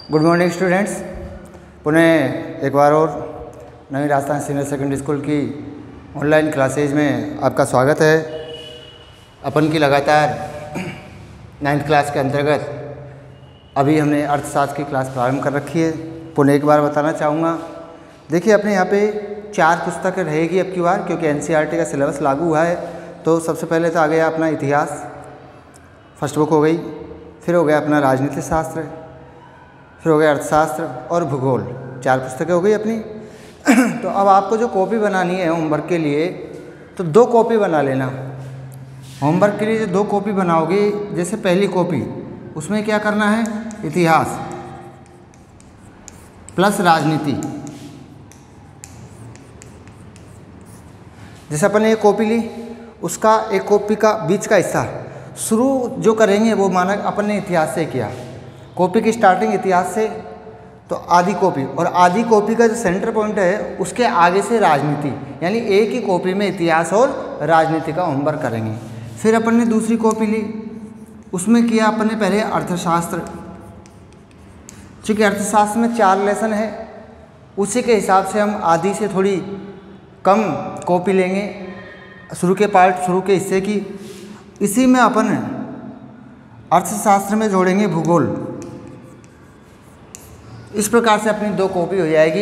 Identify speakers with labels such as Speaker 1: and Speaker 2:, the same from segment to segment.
Speaker 1: Good morning students. पुनः एक बार और नवी राजस्थान सीनियर सेकेंडरी स्कूल की ऑनलाइन क्लासेज में आपका स्वागत है। अपन की लगातार 9th क्लास के अंतर्गत अभी हमने अर्थशास्त्र की क्लास प्रारंभ कर रखी है। पुनः एक बार बताना चाहूँगा, देखिए अपने यहाँ पे 4 पुस्तकें रहेगी अब की बार, क्योंकि NCERT का सिलेबस लागू हुआ है। तो सबसे पहले तो आ गया अपना इतिहास, फर्स्ट बुक हो गई, फिर हो गया अपना राजनीति शास्त्र, फिर हो गया अर्थशास्त्र और भूगोल। 4 पुस्तकें हो गई अपनी। तो अब आपको जो कॉपी बनानी है होमवर्क के लिए, तो 2 कॉपी बना लेना। होमवर्क के लिए जो 2 कॉपी बनाओगे, जैसे पहली कॉपी उसमें क्या करना है, इतिहास प्लस राजनीति। जैसे अपन ने एक कॉपी ली, उसका एक कॉपी का बीच का हिस्सा शुरू जो करेंगे वो माना अपन ने इतिहास से किया। कॉपी की स्टार्टिंग इतिहास से, तो आधी कॉपी, और आधी कॉपी का जो सेंटर पॉइंट है उसके आगे से राजनीति, यानी एक ही कॉपी में इतिहास और राजनीति का होमवर्क करेंगे। फिर अपन ने दूसरी कॉपी ली, उसमें किया अपन ने पहले अर्थशास्त्र। चूँकि अर्थशास्त्र में 4 लेसन है, उसी के हिसाब से हम आधी से थोड़ी कम कॉपी लेंगे शुरू के पार्ट, शुरू के हिस्से की। इसी में अपन अर्थशास्त्र में जोड़ेंगे भूगोल। इस प्रकार से अपनी 2 कॉपी हो जाएगी,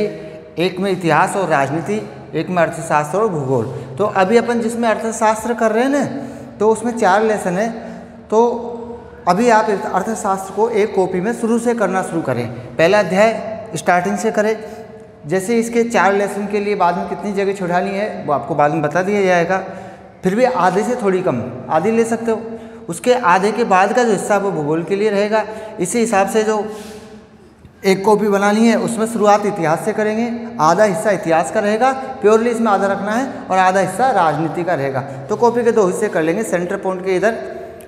Speaker 1: एक में इतिहास और राजनीति, एक में अर्थशास्त्र और भूगोल। तो अभी अपन जिसमें अर्थशास्त्र कर रहे हैं ना, तो उसमें 4 लेसन है। तो अभी आप अर्थशास्त्र को एक कॉपी में शुरू से करना शुरू करें। पहला अध्याय स्टार्टिंग से करें। जैसे इसके 4 लेसन के लिए बाद में कितनी जगह छुड़ानी है वो आपको बाद में बता दिया जाएगा। फिर भी आधे से थोड़ी कम, आधी ले सकते हो। उसके आधे के बाद का जो हिस्सा वो भूगोल के लिए रहेगा। इसी हिसाब से जो एक कॉपी बनानी है उसमें शुरुआत इतिहास से करेंगे। आधा हिस्सा इतिहास का रहेगा, प्योरली इसमें आधा रखना है, और आधा हिस्सा राजनीति का रहेगा। तो कॉपी के 2 हिस्से कर लेंगे, सेंटर पॉइंट के इधर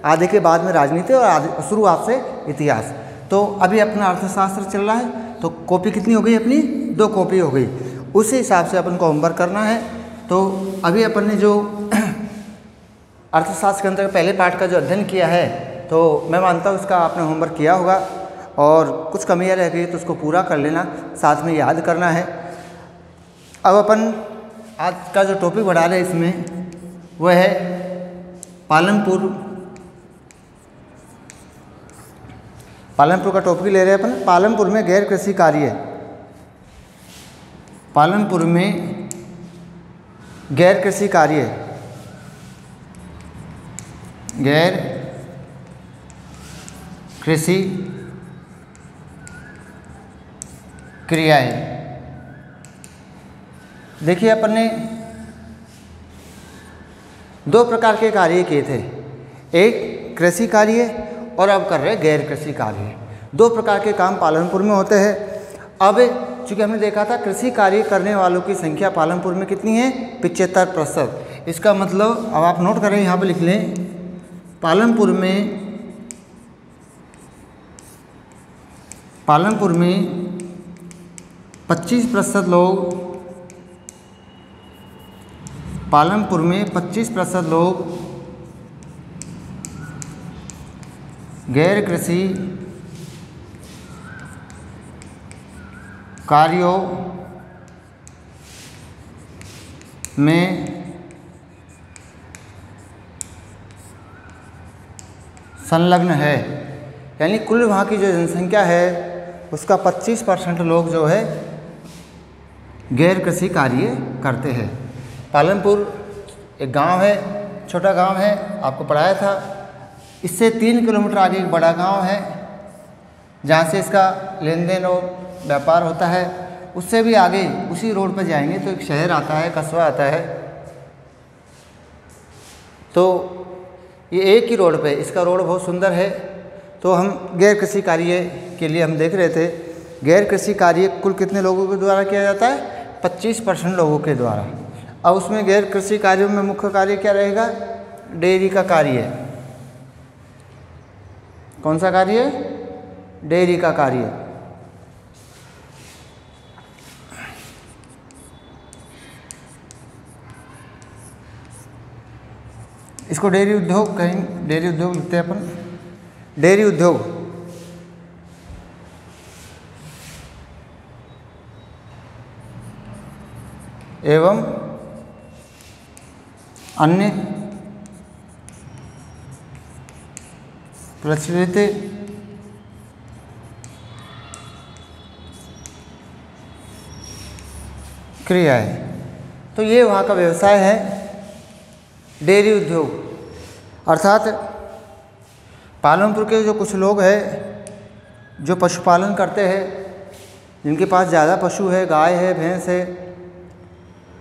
Speaker 1: आधे के बाद में राजनीति और शुरुआत से इतिहास। तो अभी अपना अर्थशास्त्र चल रहा है, तो कॉपी कितनी हो गई अपनी, 2 कॉपी हो गई। उसी हिसाब से अपन को होमवर्क करना है। तो अभी अपन ने जो अर्थशास्त्र के अंतर्गत पहले पार्ट का जो अध्ययन किया है, तो मैं मानता हूँ उसका आपने होमवर्क किया होगा, और कुछ कमियाँ रह गई तो उसको पूरा कर लेना, साथ में याद करना है। अब अपन आज का जो टॉपिक बढ़ा रहे हैं इसमें वह है पालनपुर। पालनपुर का टॉपिक ले रहे हैं अपन, पालनपुर में गैर कृषि कार्य। पालनपुर में गैर कृषि कार्य, गैर कृषि क्रियाएं। देखिए अपन ने 2 प्रकार के कार्य किए थे, एक कृषि कार्य और अब कर रहे गैर कृषि कार्य। 2 प्रकार के काम पालनपुर में होते हैं। अब चूँकि हमने देखा था कृषि कार्य करने वालों की संख्या पालनपुर में कितनी है, 75%। इसका मतलब अब आप नोट करें, यहाँ पर लिख लें, पालनपुर में 25% लोग, पालनपुर में 25% लोग गैर कृषि कार्यों में संलग्न है। यानी कुल वहाँ की जो जनसंख्या है उसका 25% लोग जो है गैर कृषि कार्य करते हैं। पालनपुर एक गांव है, छोटा गांव है, आपको पढ़ाया था। इससे 3 किलोमीटर आगे एक बड़ा गांव है जहाँ से इसका लेन देन और व्यापार होता है। उससे भी आगे उसी रोड पर जाएंगे तो एक शहर आता है, कस्बा आता है। तो ये एक ही रोड पे, इसका रोड बहुत सुंदर है। तो हम गैर कृषि कार्य के लिए हम देख रहे थे, गैर कृषि कार्य कुल कितने लोगों के द्वारा किया जाता है, 25% लोगों के द्वारा। अब उसमें गैर कृषि कार्यों में मुख्य कार्य क्या रहेगा, डेयरी का कार्य है। कौन सा कार्य है, डेयरी का कार्य। इसको डेयरी उद्योग कहेंगे, डेयरी उद्योग लिखते हैं अपन, डेयरी उद्योग। एवं अन्य प्रचलित क्रियाएं। तो ये वहाँ का व्यवसाय है डेयरी उद्योग। अर्थात पालनपुर के जो कुछ लोग हैं जो पशुपालन करते हैं, जिनके पास ज़्यादा पशु है, गाय है, भैंस है,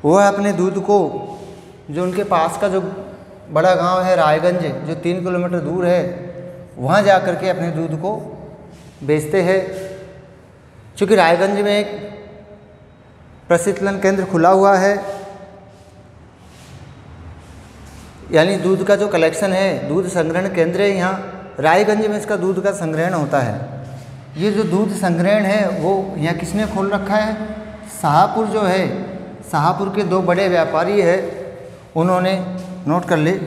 Speaker 1: वह अपने दूध को जो उनके पास का जो बड़ा गांव है रायगंज, जो 3 किलोमीटर दूर है, वहाँ जा कर के अपने दूध को बेचते हैं। चूँकि रायगंज में एक प्रशीतलन केंद्र खुला हुआ है, यानी दूध का जो कलेक्शन है, दूध संग्रहण केंद्र है यहाँ रायगंज में, इसका दूध का संग्रहण होता है। ये जो दूध संग्रहण है वो यहाँ किसने खोल रखा है? शाहपुर जो है, शाहपुर के 2 बड़े व्यापारी है, उन्होंने, नोट कर ले,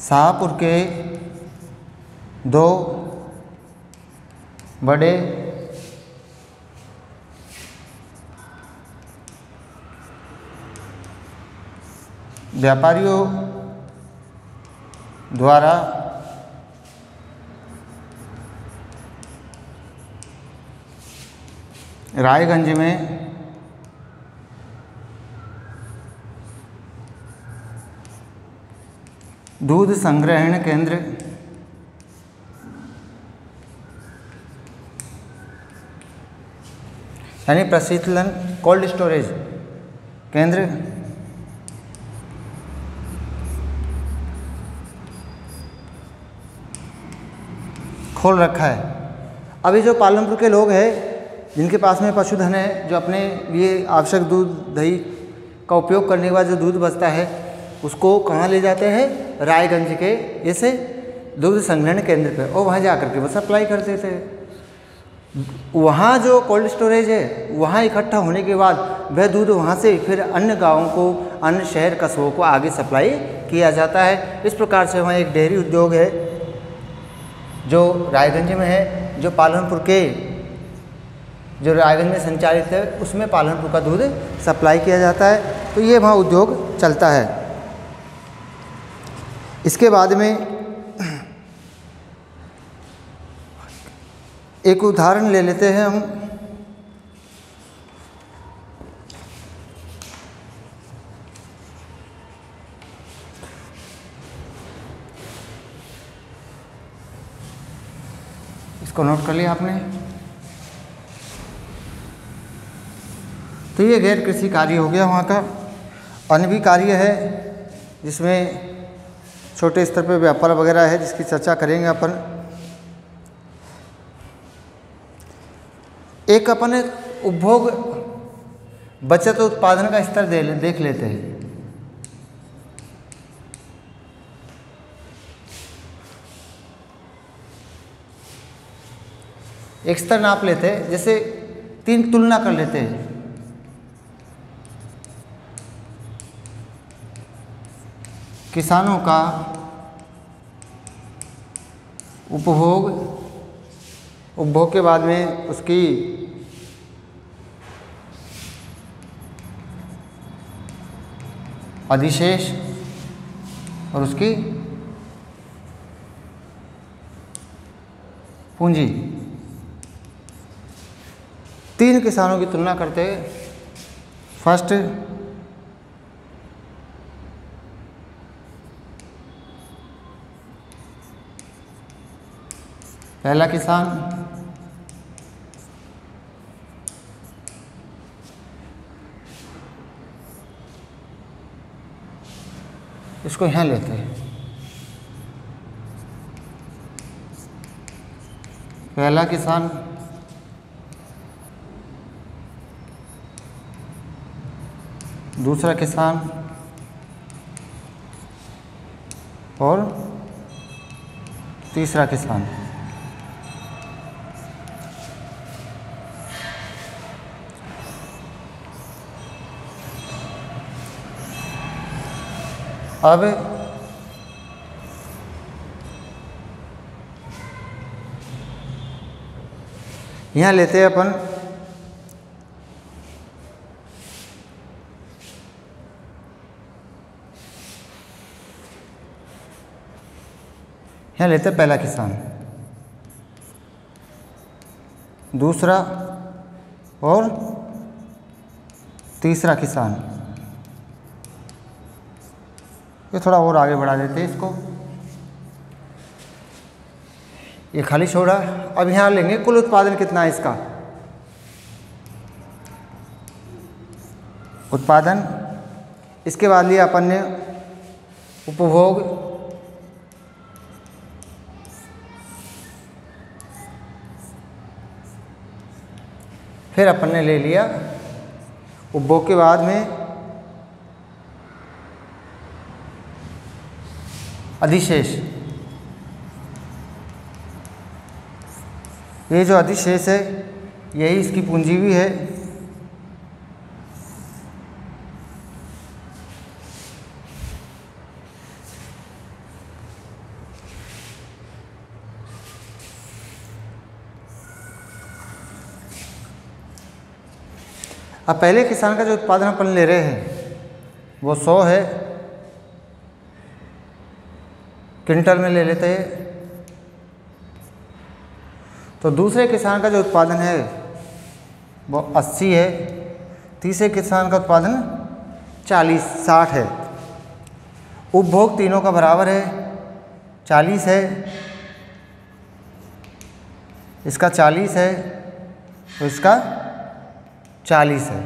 Speaker 1: शाहपुर के 2 बड़े व्यापारियों द्वारा रायगंज में दूध संग्रहण केंद्र यानी प्रशीतलन कोल्ड स्टोरेज केंद्र खोल रखा है। अभी जो पालनपुर के लोग हैं जिनके पास में पशुधन है, जो अपने लिए आवश्यक दूध दही का उपयोग करने के बाद जो दूध बचता है उसको कहाँ ले जाते हैं? रायगंज के ऐसे दूध संग्रहण केंद्र पे, और वहाँ जा कर के वो सप्लाई कर देते हैं। वहाँ जो कोल्ड स्टोरेज है वहाँ इकट्ठा होने के बाद वह दूध वहाँ से फिर अन्य गाँवों को, अन्य शहर कस्बों को आगे सप्लाई किया जाता है। इस प्रकार से वहाँ एक डेयरी उद्योग है जो रायगंज में है, जो पालनपुर के, जो रायगंज में संचालित है, उसमें पालनपुर का दूध सप्लाई किया जाता है। तो ये वहाँ उद्योग चलता है। इसके बाद में एक उदाहरण ले लेते हैं हम। इसको नोट कर लिया आपने। तो ये गैर कृषि कार्य हो गया वहाँ का। अन्य भी कार्य है जिसमें छोटे स्तर पर व्यापार वगैरह है, जिसकी चर्चा करेंगे अपन। एक अपन उपभोग बचत उत्पादन का स्तर देख लेते हैं। एक स्तर नाप लेते हैं, जैसे 3 तुलना कर लेते हैं। किसानों का उपभोग के बाद में उसकी अधिशेष और उसकी पूंजी, 3 किसानों की तुलना करते हैं। फर्स्ट, पहला किसान, इसको यहाँ लेते हैं। पहला किसान, दूसरा किसान और तीसरा किसान। अब यहाँ लेते हैं अपन यहाँ लेते हैं पहला किसान, दूसरा और तीसरा किसान। ये थोड़ा और आगे बढ़ा देते हैं इसको, ये खाली छोड़ा। अब यहाँ लेंगे कुल उत्पादन कितना है इसका, उत्पादन। इसके बाद लिया अपन ने उपभोग, फिर अपन ने ले लिया उपभोग के बाद में अधिशेष। ये जो अधिशेष है यही इसकी पूंजी भी है। अब पहले किसान का जो उत्पादन अपन ले रहे हैं वो 100 है, क्विंटल में ले लेते हैं। तो दूसरे किसान का जो उत्पादन है वो 80 है, तीसरे किसान का उत्पादन 60 है। उपभोग तीनों का बराबर है, 40 है, इसका 40 है तो इसका 40 है।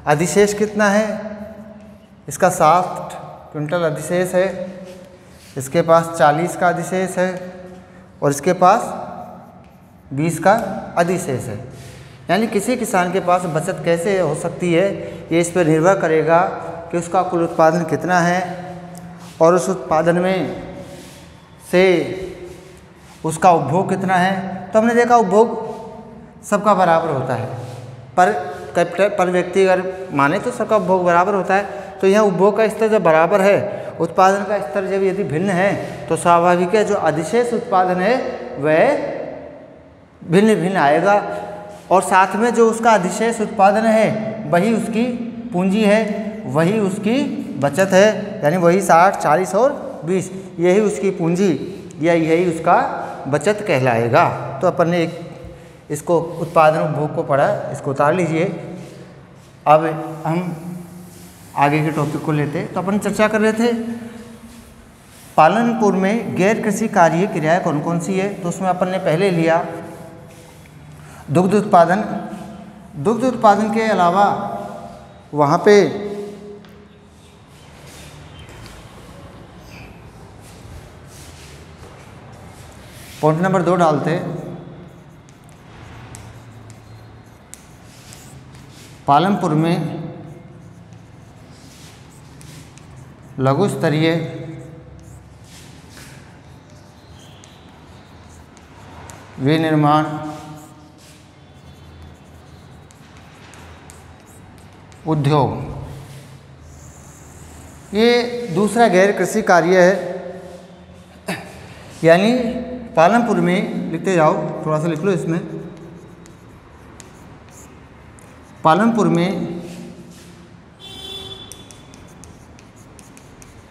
Speaker 1: अधिशेष कितना है, इसका 60 क्विंटल अधिशेष है, इसके पास 40 का अधिशेष है और इसके पास 20 का अधिशेष है। यानी किसी किसान के पास बचत कैसे हो सकती है ये इस पर निर्भर करेगा कि उसका कुल उत्पादन कितना है और उस उत्पादन में से उसका उपभोग कितना है। तो हमने देखा उपभोग सबका बराबर होता है, पर व्यक्ति अगर माने तो सबका उपभोग बराबर होता है। तो यहाँ उपभोग का स्तर जब बराबर है, उत्पादन का स्तर जब यदि भिन्न है तो स्वाभाविक है जो अधिशेष उत्पादन है वह भिन्न भिन्न आएगा और साथ में जो उसका अधिशेष उत्पादन है वही उसकी पूंजी है, वही उसकी बचत है। यानी वही 60, 40 और 20 यही उसकी पूंजी या यही उसका बचत कहलाएगा। तो अपन ने इसको उत्पादन उपभोग को पढ़ा, इसको उतार लीजिए। अब हम आगे के टॉपिक को लेते। तो अपन चर्चा कर रहे थे पालन पूर्व में गैर कृषि कार्य क्रियाएं कौन कौन सी है। तो उसमें अपन ने पहले लिया दुग्ध उत्पादन। दुग्ध उत्पादन के अलावा वहाँ पे पॉइंट नंबर 2 डालते, पालन पूर्व में लघु स्तरीय विनिर्माण उद्योग, ये दूसरा गैर कृषि कार्य है। यानी पालनपुर में लिखते जाओ, थोड़ा सा लिख लो इसमें। पालनपुर में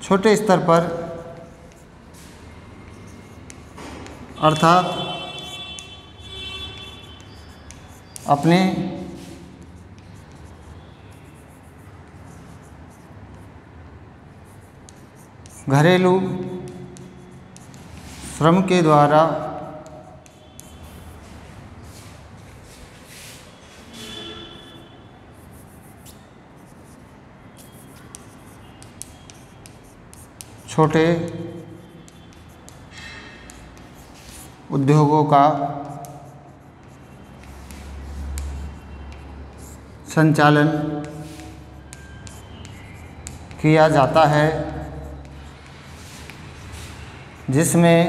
Speaker 1: छोटे स्तर पर अर्थात अपने घरेलू श्रम के द्वारा छोटे उद्योगों का संचालन किया जाता है, जिसमें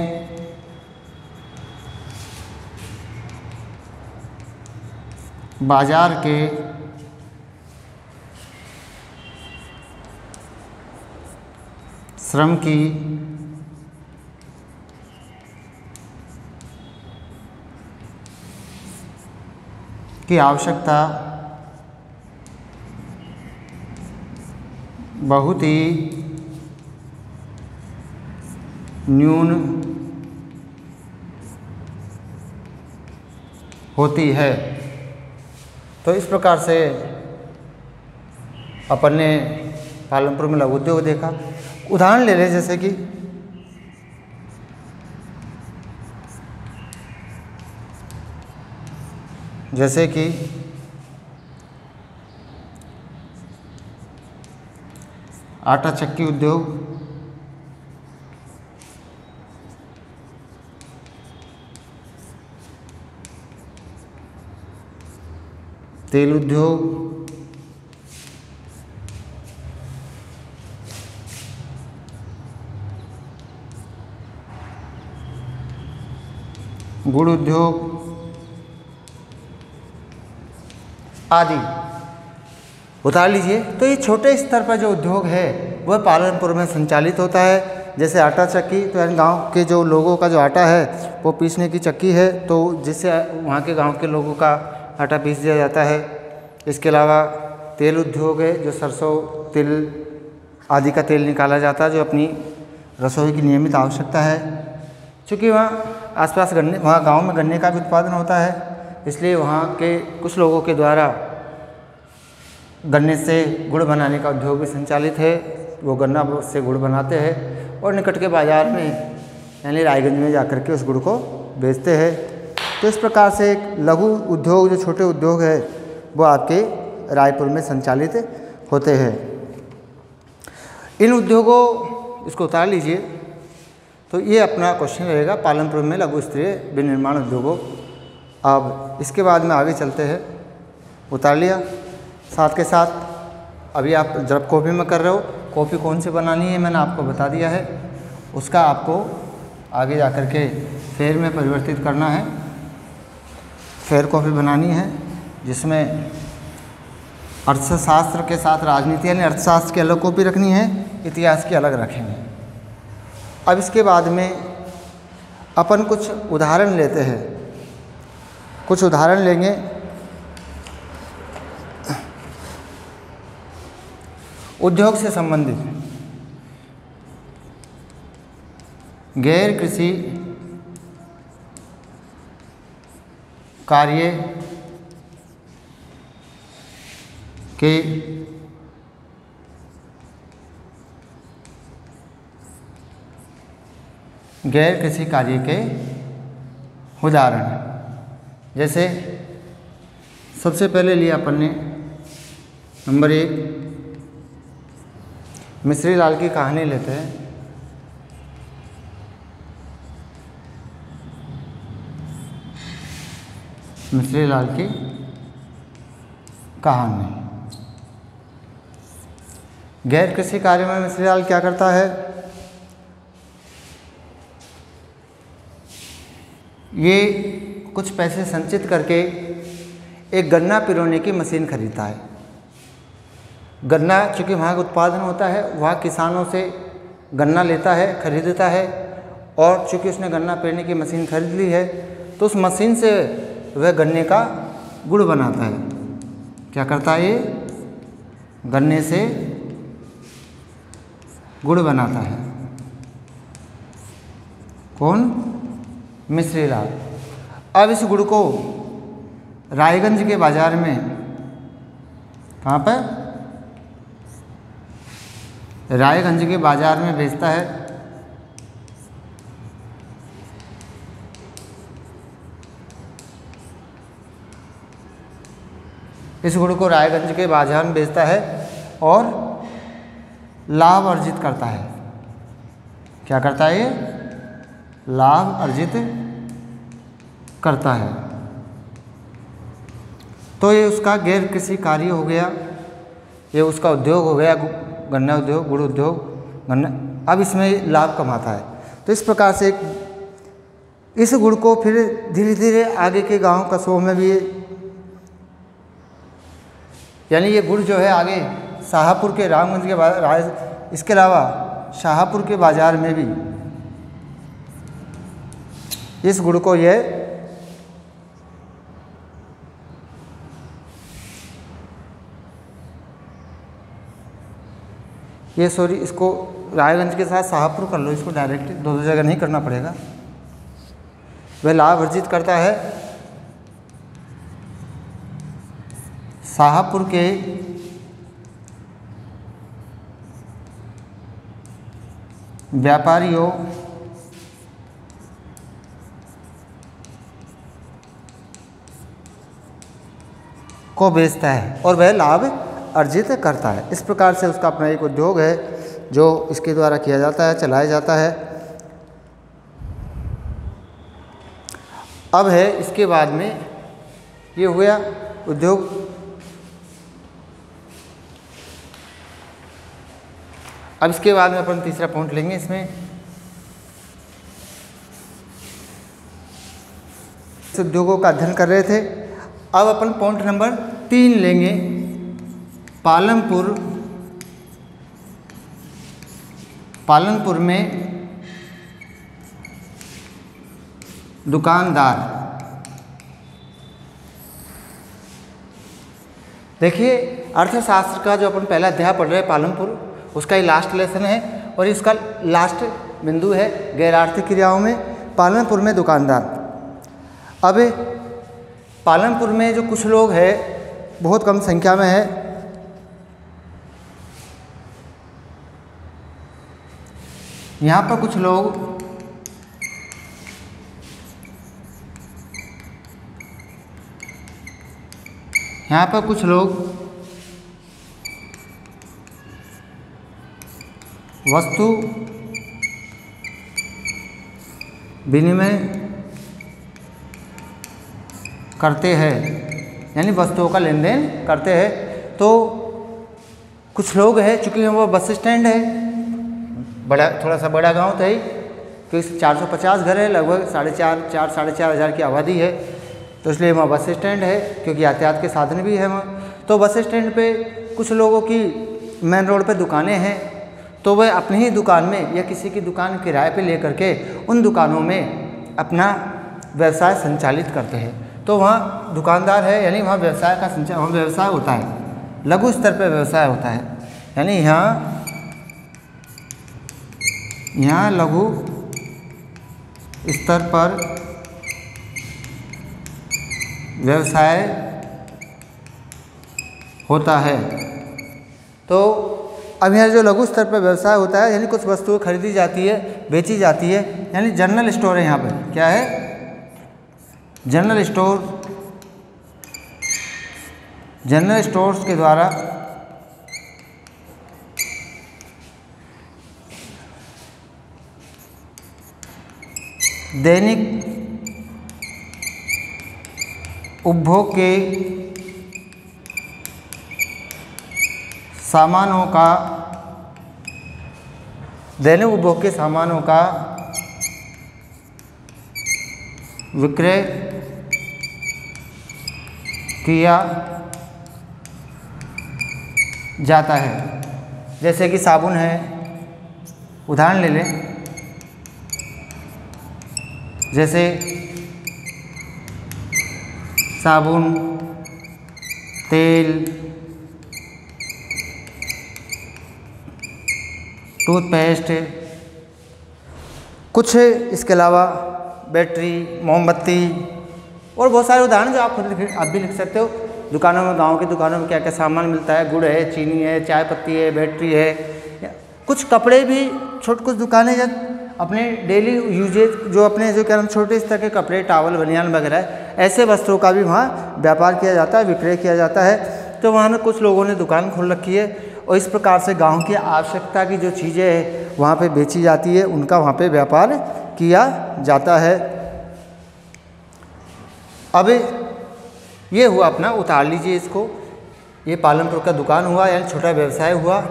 Speaker 1: बाजार के श्रम की आवश्यकता बहुत ही न्यून होती है। तो इस प्रकार से अपन ने पालनपुर में लघु उद्योग देखा। उदाहरण ले लें जैसे कि आटा चक्की उद्योग, तेल उद्योग, गुड़ उद्योग आदि उतार लीजिए। तो ये छोटे स्तर पर जो उद्योग है वह पालनपुर में संचालित होता है। जैसे आटा चक्की, तो यानी गांव के जो लोगों का जो आटा है वो पीसने की चक्की है, तो जिससे वहाँ के गांव के लोगों का आटा पीस दिया जाता है। इसके अलावा तेल उद्योग है, जो सरसों, तिल आदि का तेल निकाला जाता है, जो अपनी रसोई की नियमित आवश्यकता है। चूँकि वहाँ आसपास वहाँ गांव में गन्ने का भी उत्पादन होता है, इसलिए वहाँ के कुछ लोगों के द्वारा गन्ने से गुड़ बनाने का उद्योग भी संचालित है। वो गन्ना से गुड़ बनाते हैं और निकट के बाज़ार में यानी रायगंज में जाकर के उस गुड़ को बेचते हैं। तो इस प्रकार से एक लघु उद्योग, जो छोटे उद्योग है, वो आपके रायपुर में संचालित होते हैं। इन उद्योगों, इसको उतार लीजिए। तो ये अपना क्वेश्चन रहेगा पालनपुर में लघु स्तरीय विनिर्माण उद्योगों। अब इसके बाद में आगे चलते हैं। उतार लिया। साथ के साथ अभी आप जब कॉपी में कर रहे हो, कॉपी कौन सी बनानी है मैंने आपको बता दिया है, उसका आपको आगे जा कर के फेर में परिवर्तित करना है। फेर कॉपी बनानी है जिसमें अर्थशास्त्र के साथ राजनीति यानी अर्थशास्त्र की अलग कॉपी रखनी है, इतिहास की अलग रखेंगे। अब इसके बाद में अपन कुछ उदाहरण लेते हैं। कुछ उदाहरण लेंगे। उद्योग से संबंधित गैर कृषि कार्य के गैर कृषि कार्य के उदाहरण। जैसे सबसे पहले लिया अपन ने नंबर 1 मिश्री लाल की कहानी लेते हैं। मिश्री लाल की कहानी। गैर कृषि कार्य में मिश्री लाल क्या करता है? ये कुछ पैसे संचित करके एक गन्ना पिरोने की मशीन खरीदता है। गन्ना चूँकि वहाँ का उत्पादन होता है, वहाँ किसानों से गन्ना लेता है, खरीदता है, और चूँकि उसने गन्ना पेरने की मशीन खरीद ली है तो उस मशीन से वह गन्ने का गुड़ बनाता है। क्या करता है? ये गन्ने से गुड़ बनाता है। कौन? मिश्री लाल। अब इस गुड़ को रायगंज के बाज़ार में, कहाँ पर? रायगंज के बाज़ार में बेचता है। इस गुड़ को रायगंज के बाज़ार में बेचता है और लाभ अर्जित करता है। क्या करता है? ये लाभ अर्जित करता है। तो ये उसका गैर कृषि कार्य हो गया, ये उसका उद्योग हो गया, गन्ना उद्योग, गुड़ उद्योग, गन्ना। अब इसमें लाभ कमाता है। तो इस प्रकार से इस गुड़ को फिर धीरे धीरे आगे के गांव कस्बों में भी, यानी ये गुड़ जो है आगे शाहपुर के रामगंज के बाजार, इसके अलावा शाहपुर के बाज़ार में भी इस गुड़ को इसको रायगंज के साथ शाहपुर कर लो, इसको डायरेक्ट दो जगह नहीं करना पड़ेगा। वह लाभ अर्जित करता है शाहपुर के व्यापारियों को बेचता है और वह लाभ अर्जित करता है। इस प्रकार से उसका अपना एक उद्योग है जो इसके द्वारा किया जाता है, चलाया जाता है। अब है इसके बाद में ये हो गया उद्योग। अब इसके बाद में अपन तीसरा पॉइंट लेंगे इसमें। इस उद्योगों का अध्ययन कर रहे थे। अब अपन पॉइंट नंबर 3 लेंगे। पालनपुर में दुकानदार। देखिए अर्थशास्त्र का जो अपन पहला अध्याय पढ़ रहे हैं पालनपुर, उसका ये लास्ट लेसन है और इसका लास्ट बिंदु है गैर आर्थिक क्रियाओं में पालनपुर में दुकानदार। अब पालनपुर में जो कुछ लोग हैं बहुत कम संख्या में है। यहाँ पर कुछ लोग वस्तु विनिमय करते हैं, यानी वस्तुओं का लेन देन करते हैं। तो कुछ लोग हैं, चूँकि वो बस स्टैंड है, बड़ा थोड़ा सा बड़ा गांव था ही, क्योंकि 450 घर है, लगभग 4,500 की आबादी है, तो इसलिए वहाँ बस स्टैंड है, क्योंकि यातायात के साधन भी है वहाँ। तो बस स्टैंड पे कुछ लोगों की मेन रोड पे दुकानें हैं, तो वह अपनी ही दुकान में या किसी की दुकान किराए पे लेकर के उन दुकानों में अपना व्यवसाय संचालित करते हैं। तो वहाँ दुकानदार है, यानी वहाँ व्यवसाय का वहाँ व्यवसाय होता है, लघु स्तर पर व्यवसाय होता है, यानी यहाँ लघु स्तर पर व्यवसाय होता है। तो अब यहाँ जो लघु स्तर पर व्यवसाय होता है, यानी कुछ वस्तुएं खरीदी जाती है, बेची जाती है, यानी जनरल स्टोर है। यहाँ पर क्या है? General store. जनरल स्टोर्स के द्वारा दैनिक उपभोग के सामानों का विक्रय किया जाता है। जैसे कि साबुन है, उदाहरण ले लें, जैसे साबुन, तेल, टूथपेस्ट, कुछ इसके अलावा बैटरी, मोमबत्ती और बहुत सारे उदाहरण जो आप भी लिख सकते हो। दुकानों में, गांव की दुकानों में क्या क्या सामान मिलता है, गुड़ है, चीनी है, चाय पत्ती है, बैटरी है, कुछ कपड़े भी, कुछ दुकानें जब अपने डेली यूजेज जो अपने जो क्या छोटे स्तर के कपड़े, टावल, बनियान वगैरह ऐसे वस्त्रों का भी वहाँ व्यापार किया जाता है, विक्रय किया जाता है। तो वहाँ ने कुछ लोगों ने दुकान खोल रखी है और इस प्रकार से गांव की आवश्यकता की जो चीज़ें हैं वहाँ पे बेची जाती है, उनका वहाँ पे व्यापार किया जाता है। अब ये हुआ अपना, उतार लीजिए इसको, ये पालनपुर का दुकान हुआ, यानी छोटा व्यवसाय हुआ।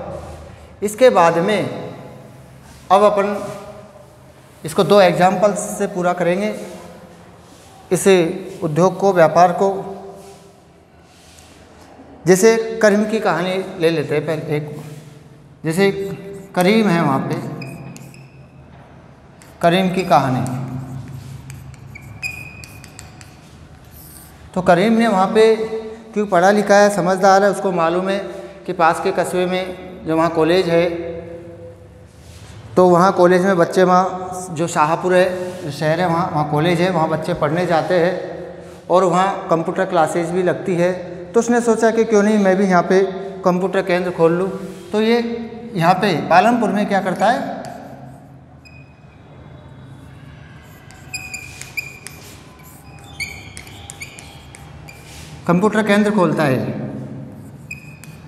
Speaker 1: इसके बाद में अब अपन इसको 2 एग्जाम्पल्स से पूरा करेंगे, इस उद्योग को, व्यापार को। जैसे करीम की कहानी ले लेते हैं पहले एक। जैसे करीम है, वहाँ पे करीम की कहानी। तो करीम ने वहाँ पे, क्योंकि पढ़ा लिखा है, समझदार है, उसको मालूम है कि पास के कस्बे में जो वहाँ कॉलेज है, तो वहाँ कॉलेज में बच्चे, वहाँ जो शाहपुर है शहर है, वहाँ कॉलेज है, वहाँ बच्चे पढ़ने जाते हैं और वहाँ कंप्यूटर क्लासेज भी लगती है। तो उसने सोचा कि क्यों नहीं मैं भी यहाँ पे कंप्यूटर केंद्र खोल लूँ। तो ये यहाँ पे पालमपुर में क्या करता है, कंप्यूटर केंद्र खोलता है।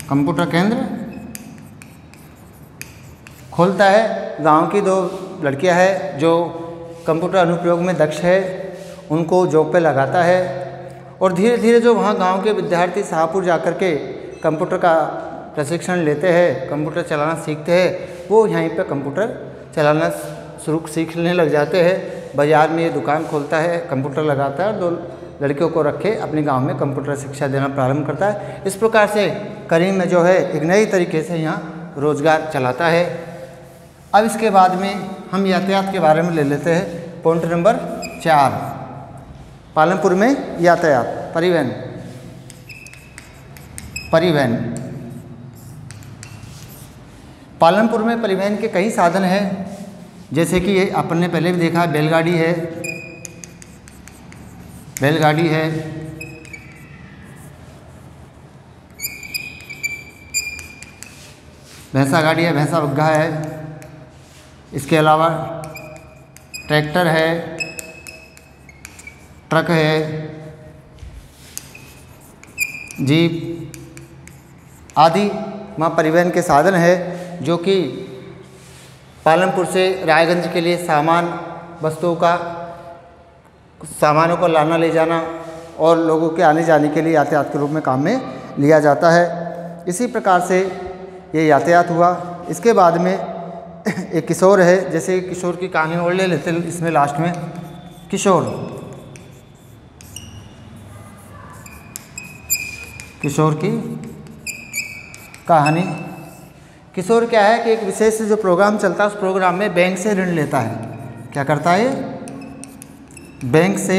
Speaker 1: कंप्यूटर केंद्र खोलता है। गांव की 2 लड़कियां हैं जो कंप्यूटर अनुप्रयोग में दक्ष है, उनको जॉब पे लगाता है। और धीरे धीरे जो वहाँ गांव के विद्यार्थी शाहपुर जाकर के कंप्यूटर का प्रशिक्षण लेते हैं, कंप्यूटर चलाना सीखते हैं, वो यहीं पे कंप्यूटर चलाना सीखने लग जाते हैं। बाज़ार में ये दुकान खोलता है, कंप्यूटर लगाता है और 2 लड़कियों को रखे अपने गांव में कंप्यूटर शिक्षा देना प्रारंभ करता है। इस प्रकार से करीम में जो है एक नई तरीके से यहाँ रोज़गार चलाता है। अब इसके बाद में हम यातायात के बारे में ले लेते हैं। पॉइंट नंबर 4, पालमपुर में यातायात, परिवहन। पालमपुर में परिवहन के कई साधन हैं, जैसे कि ये अपन ने पहले भी देखा, बैलगाड़ी है, भैंसा गाड़ी है, भैंसा बग्घा है, इसके अलावा ट्रैक्टर है, ट्रक है, जीप आदि वहाँ परिवहन के साधन है, जो कि पालमपुर से रायगंज के लिए सामानों को लाना ले जाना और लोगों के आने जाने के लिए यातायात के रूप में काम में लिया जाता है। इसी प्रकार से ये यातायात हुआ। इसके बाद में एक किशोर है, जैसे किशोर की कहानी और ले लेते हैं इसमें लास्ट में। किशोर की कहानी। किशोर क्या है कि एक विशेष जो प्रोग्राम चलता है, उस प्रोग्राम में बैंक से ऋण लेता है। क्या करता है? बैंक से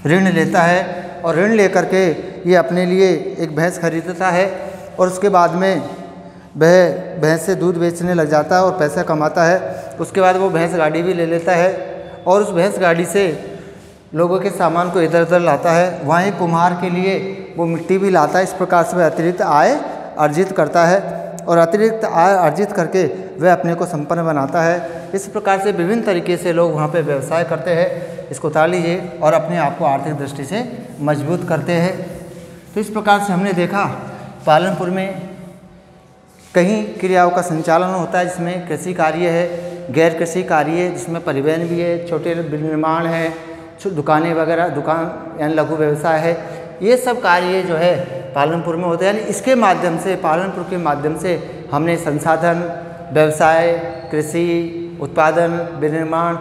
Speaker 1: ऋण लेता है और ऋण लेकर के ये अपने लिए एक भैंस खरीदता है और उसके बाद में वह भैंस से दूध बेचने लग जाता है और पैसा कमाता है। उसके बाद वो भैंस गाड़ी भी ले लेता है और उस भैंस गाड़ी से लोगों के सामान को इधर उधर लाता है। वहाँ एक कुम्हार के लिए वो मिट्टी भी लाता है। इस प्रकार से वह अतिरिक्त आय अर्जित करता है और अतिरिक्त आय अर्जित करके वह अपने को संपन्न बनाता है। इस प्रकार से विभिन्न तरीके से लोग वहाँ पे व्यवसाय करते हैं, इसको उतार लीजिए, और अपने आप को आर्थिक दृष्टि से मजबूत करते हैं। तो इस प्रकार से हमने देखा पालनपुर में कई क्रियाओं का संचालन होता है, जिसमें कृषि कार्य है, गैर कृषि कार्य है, जिसमें परिवहन भी है, छोटे निर्माण है, दुकानें वगैरह, दुकान यानी लघु व्यवसाय है। ये सब कार्य जो है पालनपुर में होते हैं। यानी इसके माध्यम से, पालनपुर के माध्यम से हमने संसाधन, व्यवसाय, कृषि, उत्पादन, विनिर्माण,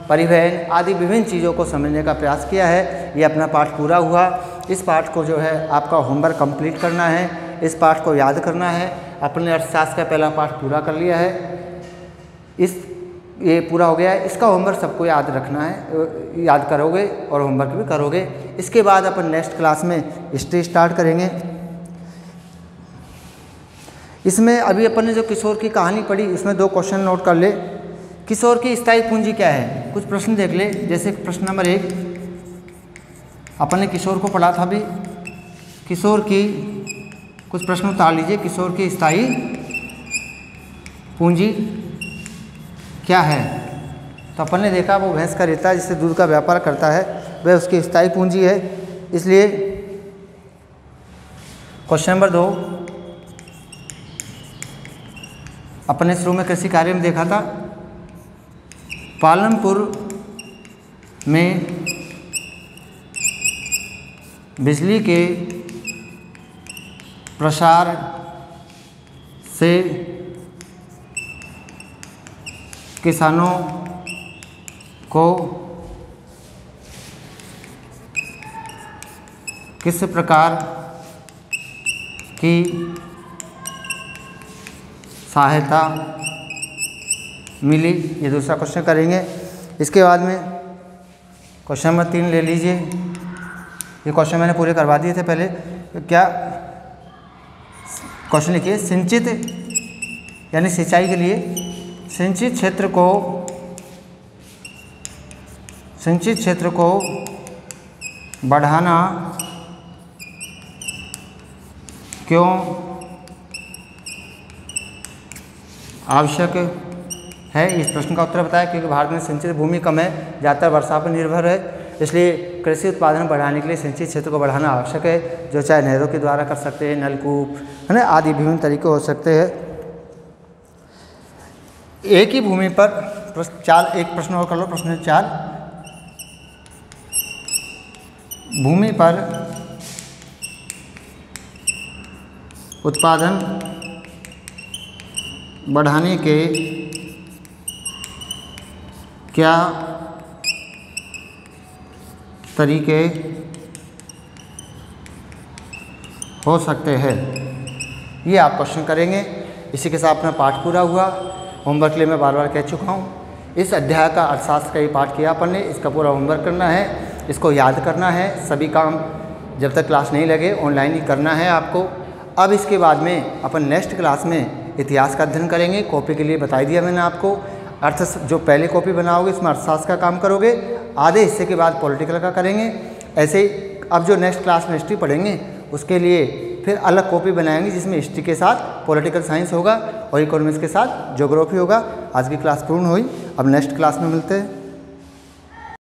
Speaker 1: परिवहन आदि विभिन्न चीज़ों को समझने का प्रयास किया है। ये अपना पाठ पूरा हुआ। इस पाठ को जो है आपका होमवर्क कंप्लीट करना है, इस पाठ को याद करना है। अपने अर्थशास्त्र का पहला पाठ पूरा कर लिया है, ये पूरा हो गया है। इसका होमवर्क सबको याद रखना है, याद करोगे और होमवर्क भी करोगे। इसके बाद अपन नेक्स्ट क्लास में हिस्ट्री स्टार्ट करेंगे। इसमें अभी अपन ने जो किशोर की कहानी पढ़ी, उसमें 2 क्वेश्चन नोट कर ले। किशोर की स्थायी पूंजी क्या है? कुछ प्रश्न देख ले। जैसे प्रश्न नंबर 1 अपन ने किशोर को पढ़ा था। अभी किशोर की कुछ प्रश्न उतार लीजिए। किशोर की स्थायी पूंजी क्या है? तो अपन ने देखा वो भैंस का रेता जिससे दूध का व्यापार करता है, वह उसकी स्थायी पूंजी है। इसलिए क्वेश्चन नंबर 2 अपने शुरू में कृषि कार्य में देखा था। पालनपुर में बिजली के प्रसार से किसानों को किस प्रकार की सहायता मिली? ये दूसरा क्वेश्चन करेंगे। इसके बाद में क्वेश्चन नंबर 3 ले लीजिए। ये क्वेश्चन मैंने पूरे करवा दिए थे पहले। क्या क्वेश्चन लिखिए, सिंचित यानी सिंचाई के लिए सिंचित क्षेत्र को बढ़ाना क्यों आवश्यक है? इस प्रश्न का उत्तर बताएं। क्योंकि भारत में सिंचित भूमि कम है, ज़्यादातर वर्षा पर निर्भर है, इसलिए कृषि उत्पादन बढ़ाने के लिए सिंचित क्षेत्र को बढ़ाना आवश्यक है, जो चाहे नहरों के द्वारा कर सकते हैं, नलकूप है ना, आदि विभिन्न तरीके हो सकते हैं। एक ही भूमि पर एक प्रश्न और कर लो। प्रश्न 4, भूमि पर उत्पादन बढ़ाने के क्या तरीके हो सकते हैं? ये आप क्वेश्चन करेंगे। इसी के साथ अपना पाठ पूरा हुआ। होमवर्क के लिए मैं बार बार कह चुका हूँ, इस अध्याय का अर्थशास्त्र का ये पाठ किया अपन ने, इसका पूरा होमवर्क करना है, इसको याद करना है। सभी काम जब तक क्लास नहीं लगे ऑनलाइन ही करना है आपको। अब इसके बाद में अपन नेक्स्ट क्लास में इतिहास का अध्ययन करेंगे। कॉपी के लिए बता दिया मैंने आपको। जो पहले कॉपी बनाओगे इसमें अर्थशास्त्र का काम करोगे, आधे हिस्से के बाद पॉलिटिकल का करेंगे। ऐसे ही अब जो नेक्स्ट क्लास में हिस्ट्री पढ़ेंगे उसके लिए फिर अलग कॉपी बनाएंगे, जिसमें हिस्ट्री के साथ पॉलिटिकल साइंस होगा और इकोनॉमिक्स के साथ ज्योग्राफी होगा। आज की क्लास पूर्ण हुई, अब नेक्स्ट क्लास में मिलते हैं।